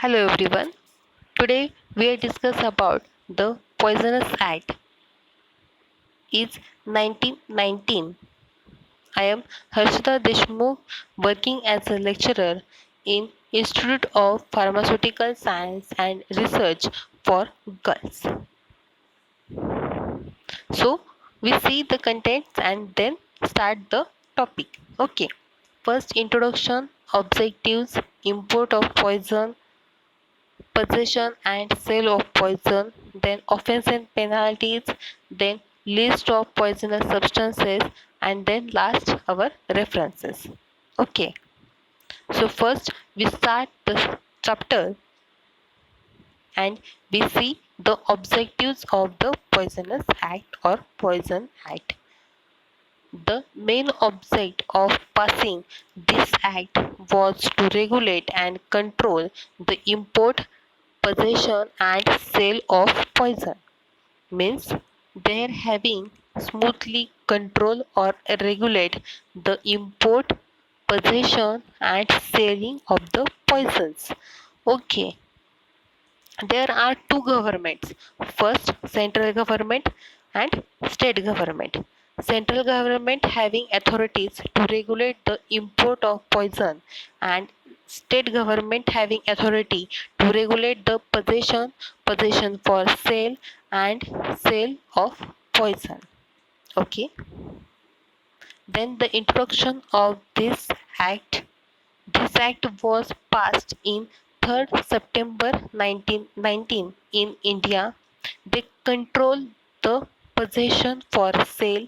Hello everyone. Today we are discuss about the Poisonous Act is 1919. I am Harshita Deshmukh working as a lecturer in Institute of Pharmaceutical Science and Research for Girls. So we see the contents and then start the topic. Okay. First introduction, objectives, import of poison, possession and sale of poison, then offense and penalties, then list of poisonous substances, and then last our references. Okay, so first we start the chapter and we see the objectives of the Poisonous Act or Poison Act. The main object of passing this act was to regulate and control the import, possession and sale of poison. Means they are having smoothly control or regulate the import, possession and selling of the poisons. Okay, there are two governments. First, central government and state government. Central government having authorities to regulate the import of poison and state government having authority to regulate the possession for sale and sale of poison. Okay, then the introduction of this act was passed in 3rd September 1919 in India. They control the possession for sale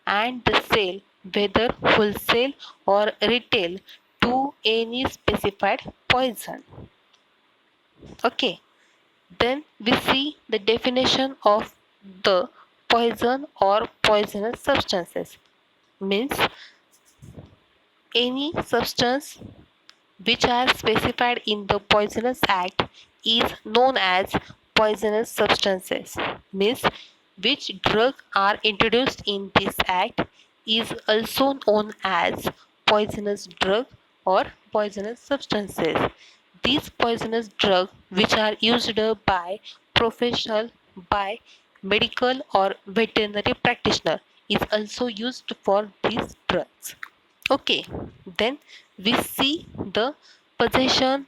and the sale, whether wholesale or retail, to any specified poison. Okay, then we see the definition of the poison or poisonous substances. Means any substance which are specified in the Poisonous Act is known as poisonous substances. Means which drug are introduced in this act is also known as poisonous drug or poisonous substances. These poisonous drugs which are used by professional, by medical or veterinary practitioner is also used for these drugs. Okay, then we see the possession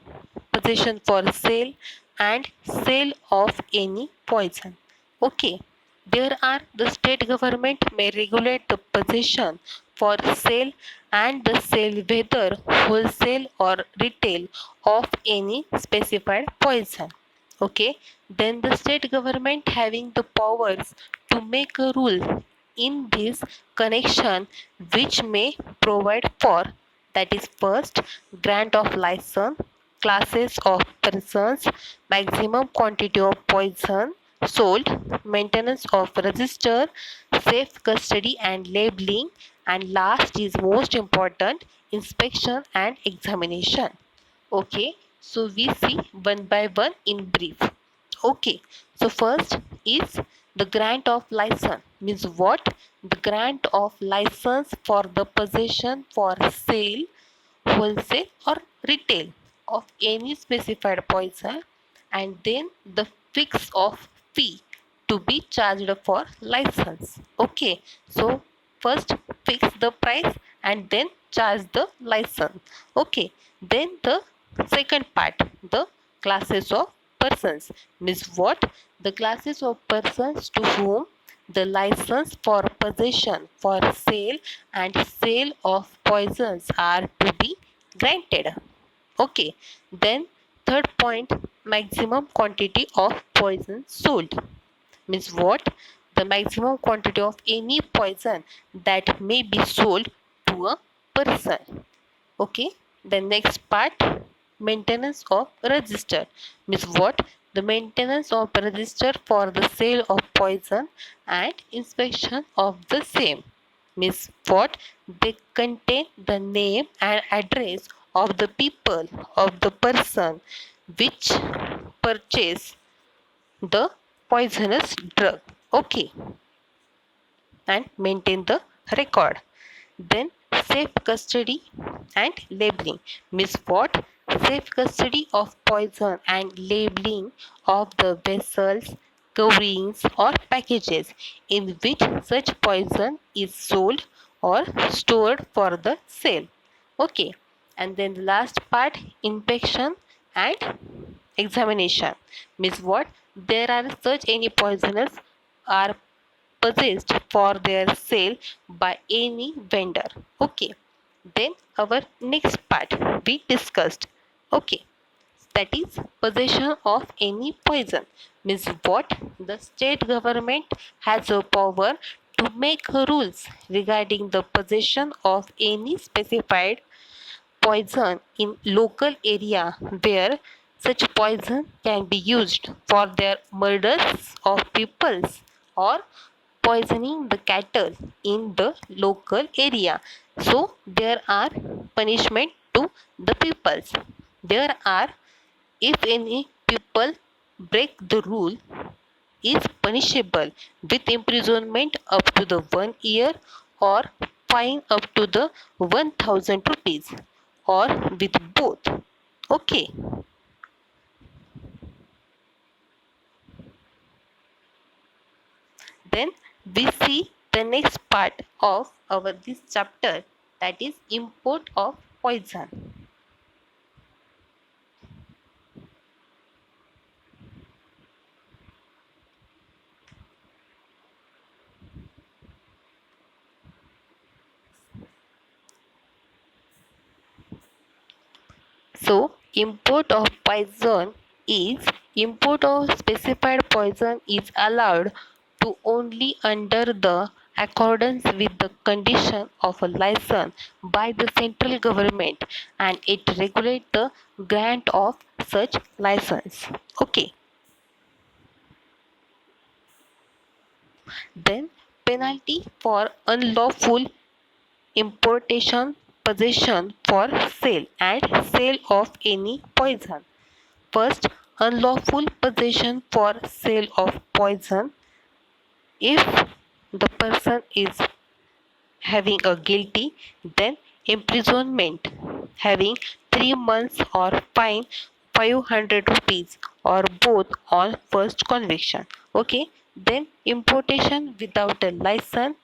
for sale and sale of any poison. Okay, there are the state government may regulate the possession for sale and the sale whether wholesale or retail of any specified poison. Okay, then the state government having the powers to make a rule in this connection which may provide for, that is first, grant of license, classes of persons, maximum quantity of poison sold, maintenance of register, safe custody and labeling, and last is most important, inspection and examination. Okay, so we see one by one in brief. Okay, so first is the grant of license. Means what? The grant of license for the possession for sale, wholesale or retail of any specified poison, and then the fix of fee to be charged for license. Okay, so first fix the price and then charge the license. Okay, then the second part, the classes of persons. Means what? The classes of persons to whom the license for possession for sale and sale of poisons are to be granted. Okay, then third point, maximum quantity of poison sold. Means what? The maximum quantity of any poison that may be sold to a person. Okay, the next part, maintenance of register. Means what? The maintenance of register for the sale of poison and inspection of the same. Means what? They contain the name and address of the people, of the person which purchase the poisonous drug. Okay, and maintain the record. Then safe custody and labeling. Means what? safe custody of poison and labeling of the vessels, coverings or packages in which such poison is sold or stored for the sale. Okay, and then the last part, inspection and examination means what? There are such any poisonous are possessed for their sale by any vendor. Okay, then our next part we discussed. Okay, that is possession of any poison means what? The state government has a power to make rules regarding the possession of any specified poison in local area where such poison can be used for their murders of peoples or poisoning the cattle in the local area. So there are punishment to the peoples. There are, if any people break the rule, is punishable with imprisonment up to the 1 year or fine up to the 1000 rupees or with both. Okay, then we see the next part of our this chapter, that is import of poison. So, import of specified poison is allowed to only under the accordance with the condition of a license by the central government, and it regulates the grant of such license. Okay. Then penalty for unlawful importation, possession for sale and sale of any poison. First, unlawful possession for sale of poison. If the person is having a guilty, then imprisonment having 3 months or fine 500 rupees or both on first conviction. Okay, then importation without a license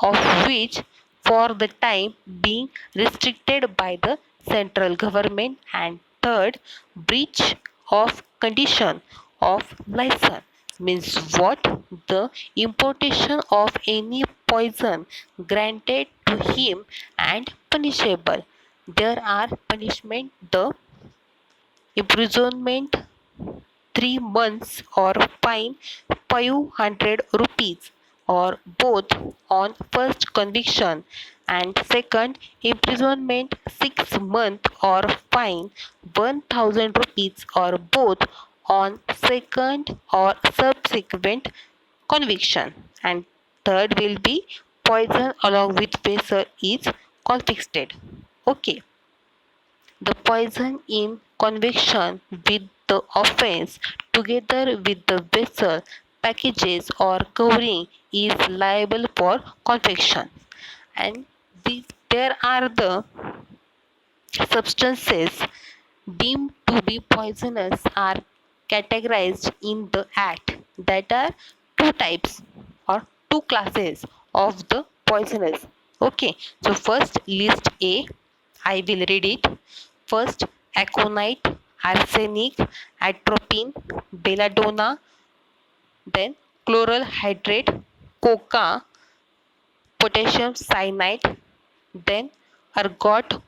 of which for the time being restricted by the central government, and third, breach of condition of license means what? The importation of any poison granted to him and punishable. There are punishment, the imprisonment 3 months or fine 500 rupees or both on first conviction, and second, imprisonment 6 months or fine 1000 rupees or both on second or subsequent conviction, and third will be poison along with vessel is confiscated. Okay, the poison in conviction with the offense together with the vessel, packages or covering is liable for conviction. And there are the substances deemed to be poisonous are categorized in the act. That are two types or two classes of the poisonous. Okay, so first list A, I will read it. First, aconite, arsenic, atropine, belladonna, then chloral hydrate, coca, potassium cyanide, then ergot,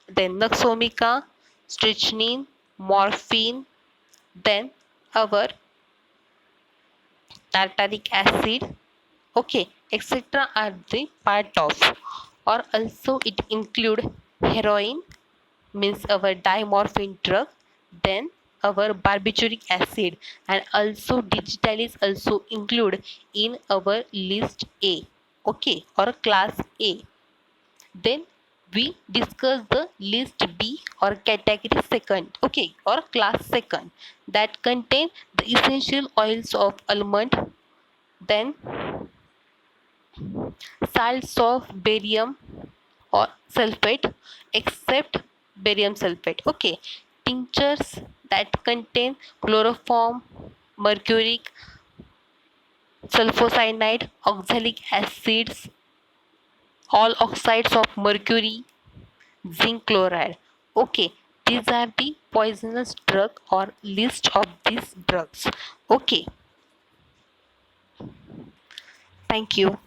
then naxomica, strychnine, morphine, then our tartaric acid, okay, etc. are the part of, or also it include heroin means our dimorphine drug, then our barbituric acid, and also digital is also included in our list A, okay, or class A. Then we discuss the list B or category second, okay, or class second, that contain the essential oils of almond, then salts of barium or sulfate, except barium sulfate. Okay, tinctures that contain chloroform, mercuric, sulfocyanide, oxalic acids, all oxides of mercury, zinc chloride. Okay, these are the poisonous drug or list of these drugs. Okay, thank you.